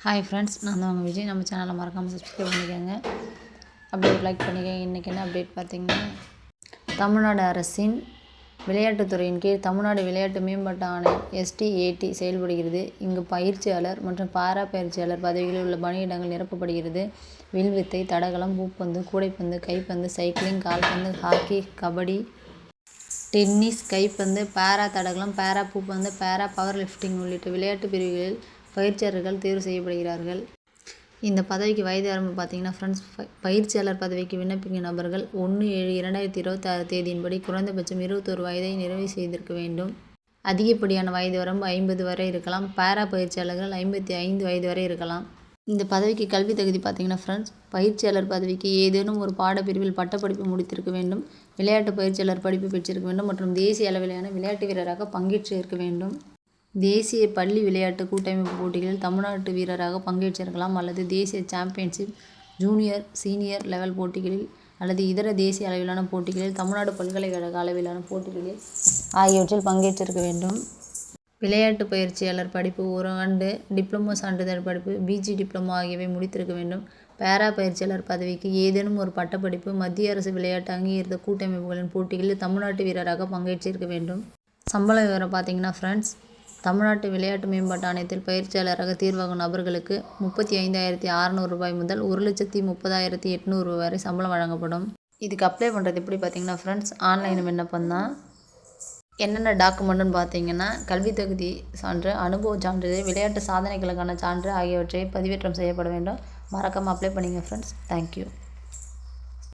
Hi friends, நான் தான் உங்கள் விஜய். நம்ம சேனலை மறக்காமல் சப்ஸ்கிரைப் பண்ணிக்கோங்க, அப்படியே லைக் பண்ணிக்கோங்க. இன்றைக்கி என்ன அப்டேட் பார்த்திங்கன்னா, தமிழ்நாடு அரசின் விளையாட்டுத்துறையின் கீழ் தமிழ்நாடு விளையாட்டு மேம்பாட்டு ஆணையம் STAT செயல்படுகிறது. இங்கு பயிற்சியாளர் மற்றும் பாரா பயிற்சியாளர் பதவிகளில் உள்ள பணியிடங்கள் நிரப்பப்படுகிறது. வில்வித்தை, தடகளம், பூப்பந்து, கூடைப்பந்து, கைப்பந்து, சைக்கிளிங், கால்பந்து, ஹாக்கி, கபடி, டென்னிஸ், கைப்பந்து, பாரா தடகளம், பாரா பூப்பந்து, பாரா பவர் லிஃப்டிங் உள்ளிட்ட விளையாட்டு பிரிவுகளில் பயிற்சியாளர்கள் தேர்வு செய்யப்படுகிறார்கள். இந்த பதவிக்கு வயது வரம்பு பார்த்திங்கன்னா ஃப்ரெண்ட்ஸ், பயிற்சியாளர் பதவிக்கு விண்ணப்பிக்கும் நபர்கள் 1/7/2026 தேதியின்படி குறைந்தபட்சம் 21 வயதை நிறைவு செய்திருக்க வேண்டும். அதிகப்படியான வயது வரம்பு 50 வரை இருக்கலாம். பாரா பயிற்சியாளர்கள் 55 வயது வரை இருக்கலாம். இந்த பதவிக்கு கல்வி தகுதி பார்த்திங்கன்னா ஃப்ரெண்ட்ஸ், பயிற்சியாளர் பதவிக்கு ஏதேனும் ஒரு பாடப்பிரிவில் பட்டப்படிப்பு முடித்திருக்க வேண்டும், விளையாட்டு பயிற்சியாளர் படிப்பு பெற்றிருக்க வேண்டும் மற்றும் தேசிய அளவிலான விளையாட்டு வீரராக பங்கேற்று இருக்க வேண்டும். தேசிய பள்ளி விளையாட்டு கூட்டமைப்பு போட்டிகளில் தமிழ்நாட்டு வீரராக பங்கேற்றிருக்கலாம் அல்லது தேசிய சாம்பியன்ஷிப், ஜூனியர், சீனியர் லெவல் போட்டிகளில் அல்லது இதர தேசிய அளவிலான போட்டிகளில், தமிழ்நாடு பல்கலைக்கழக அளவிலான போட்டிகளில் ஆகியவற்றில் பங்கேற்றிருக்க வேண்டும். விளையாட்டு பயிற்சியாளர் படிப்பு 1 ஆண்டு டிப்ளமோ சான்றிதழ் படிப்பு, PG டிப்ளமோ ஆகியவை முடித்திருக்க வேண்டும். பாரா பயிற்சியாளர் பதவிக்கு ஏதேனும் ஒரு பட்டப்படிப்பு, மத்திய அரசு விளையாட்டு அங்கீகரித்த கூட்டமைப்புகளின் போட்டிகளில் தமிழ்நாட்டு வீரராக பங்கேற்றிருக்க வேண்டும். சம்பள விவரம் பார்த்திங்கன்னா ஃப்ரெண்ட்ஸ், தமிழ்நாட்டு விளையாட்டு மேம்பாட்டு ஆணையத்தில் பயிற்சியாளராக தேர்வாகும் நபர்களுக்கு ரூ. 35,600 முதல் ரூ. 1,30,800 வரை சம்பளம் வழங்கப்படும். இதுக்கு அப்ளை பண்ணுறது எப்படி பார்த்திங்கன்னா ஃப்ரெண்ட்ஸ், ஆன்லைன் விண்ணப்பம் தான். என்னென்ன டாக்குமெண்ட்டுன்னு பார்த்தீங்கன்னா, கல்வி தகுதி சான்று, அனுபவ சான்றிதழ், விளையாட்டு சாதனைகளுக்கான சான்று ஆகியவற்றை பதிவேற்றம் செய்யப்பட வேண்டும். மறக்காமல் அப்ளை பண்ணிங்க ஃப்ரெண்ட்ஸ். தேங்க்யூ.